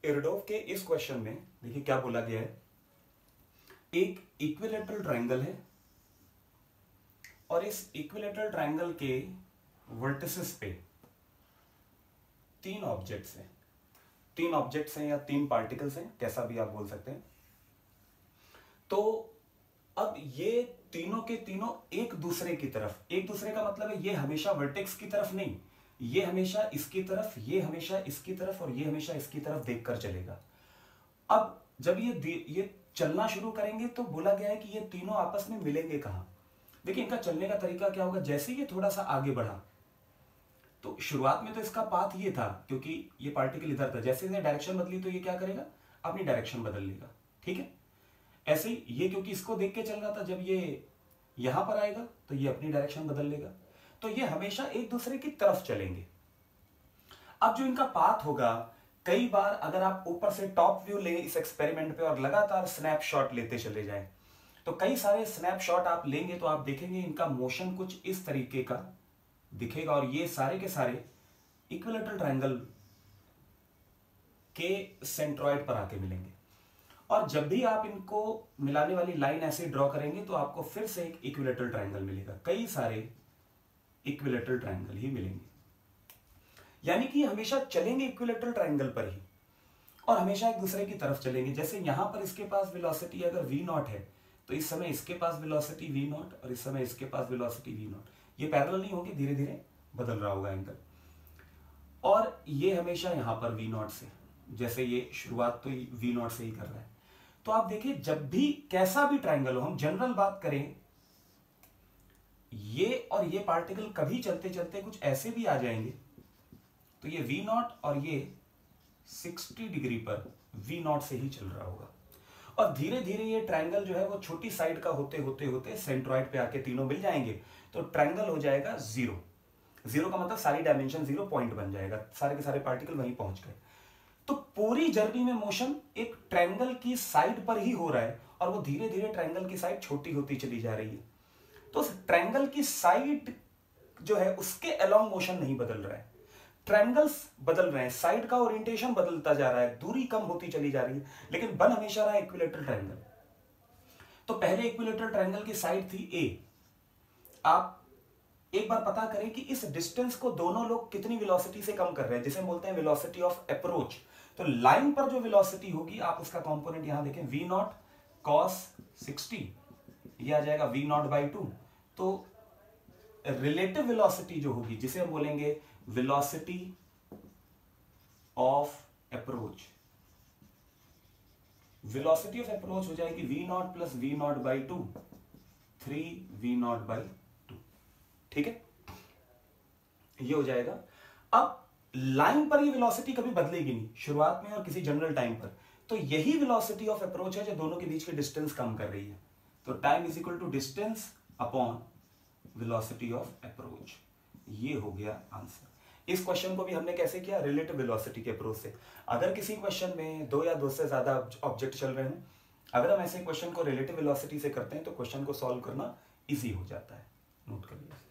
इरडोफ के इस क्वेश्चन में देखिए क्या बोला गया है, एक इक्विलैटरल ट्रायंगल है और इस इक्विलैटरल ट्रायंगल के वर्टिसेस पे तीन ऑब्जेक्ट्स हैं या तीन पार्टिकल्स हैं, कैसा भी आप बोल सकते हैं। तो अब ये तीनों के तीनों एक दूसरे की तरफ, एक दूसरे का मतलब है ये हमेशा वर्टेक्स की तरफ नहीं, ये हमेशा इसकी तरफ, ये हमेशा इसकी तरफ और ये हमेशा इसकी तरफ देखकर चलेगा। अब जब ये चलना शुरू करेंगे तो बोला गया है कि ये तीनों आपस में मिलेंगे कहां। देखिए इनका चलने का तरीका क्या होगा, जैसे ये थोड़ा सा आगे बढ़ा तो शुरुआत में तो इसका पाथ ये था क्योंकि ये पार्टिकल इधर था, जैसे इसने डायरेक्शन बदली तो ये क्या करेगा, अपनी डायरेक्शन बदल लेगा। ठीक है, ऐसे ही ये क्योंकि इसको देख के चल रहा था, जब ये यहां पर आएगा तो ये अपनी डायरेक्शन बदल लेगा। तो ये हमेशा एक दूसरे की तरफ चलेंगे। अब जो इनका पाथ होगा, कई बार अगर आप ऊपर से टॉप व्यू ले इस एक्सपेरिमेंट पे और लगातार स्नैपशॉट लेते चले जाएं, तो कई सारे स्नैपशॉट आप लेंगे तो आप देखेंगे इनका मोशन कुछ इस तरीके का दिखेगा और ये सारे के सारे इक्विलैटरल ट्रायंगल के सेंट्रॉइड पर आके मिलेंगे। और जब भी आप इनको मिलाने वाली लाइन ऐसे ड्रॉ करेंगे तो आपको फिर से एक इक्विलैटरल ट्रायंगल मिलेगा, कई सारे इक्विलैटरल ट्रायंगल ही मिलेंगे। यानी कि हमेशा चलेंगे इक्विलैटरल ट्रायंगल पर ही और हमेशा एक दूसरे की तरफ चलेंगे। जैसे यहां पर इसके पास वेलोसिटी अगर v0 है तो इस समय इसके पास वेलोसिटी v0 और इस समय इसके पास वेलोसिटी v0, ये पैरेलल नहीं होंगे, धीरे धीरे बदल रहा होगा एंगल। और ये हमेशा यहां पर v0 से, जैसे ये शुरुआत तो v0 से ही कर रहा है। तो आप देखिए जब भी कैसा भी ट्रायंगल हो, हम जनरल बात करें, ये और ये पार्टिकल कभी चलते चलते कुछ ऐसे भी आ जाएंगे तो ये v0 और ये 60 डिग्री पर v0 से ही चल रहा होगा और धीरे धीरे ये ट्रायंगल जो है वो छोटी साइड का होते होते होते सेंट्रॉइड पे आके तीनों मिल जाएंगे तो ट्रायंगल हो जाएगा जीरो। जीरो का मतलब सारी डायमेंशन जीरो, पॉइंट बन जाएगा, सारे के सारे पार्टिकल वहीं पहुंच गए। तो पूरी जर्नी में मोशन एक ट्रायंगल की साइड पर ही हो रहा है और वो धीरे धीरे ट्रायंगल की साइड छोटी होती चली जा रही है। तो उस ट्रायंगल की साइड जो है उसके अलोंग मोशन नहीं बदल रहा है, ट्रायंगल्स बदल रहे हैं, साइड का ओरिएंटेशन बदलता जा रहा है, दूरी कम होती चली जा रही है, लेकिन बन हमेशा रहा है इक्विलैटरल ट्रायंगल। तो पहले इक्विलैटरल ट्रायंगल की साइड थी ए। आप एक बार पता करें कि इस डिस्टेंस को दोनों लोग कितनी वेलोसिटी से कम कर रहे हैं, जिसे बोलते हैं वेलोसिटी ऑफ अप्रोच। तो लाइन पर जो वेलोसिटी होगी, आप उसका कंपोनेंट यहां देखें, v0 cos 60, ये आ जाएगा v0/2। तो रिलेटिव वेलोसिटी जो होगी, जिसे हम बोलेंगे velocity of approach, velocity of approach हो जाएगी v0 प्लस v0/2, 3v0/2। ठीक है, ये हो जाएगा। अब लाइन पर ये वेलोसिटी कभी बदलेगी नहीं शुरुआत में और किसी जनरल टाइम पर, तो यही वेलोसिटी ऑफ अप्रोच है जो दोनों के बीच के डिस्टेंस कम कर रही है। तो time is equal to distance upon velocity of approach, ये हो गया आंसर। इस क्वेश्चन को भी हमने कैसे किया, रिलेटिव वेलोसिटी के अप्रोच से। अगर किसी क्वेश्चन में दो या दो से ज्यादा ऑब्जेक्ट चल रहे हैं, अगर हम ऐसे क्वेश्चन को रिलेटिव वेलोसिटी से करते हैं तो क्वेश्चन को सॉल्व करना इजी हो जाता है। नोट कर लीजिए।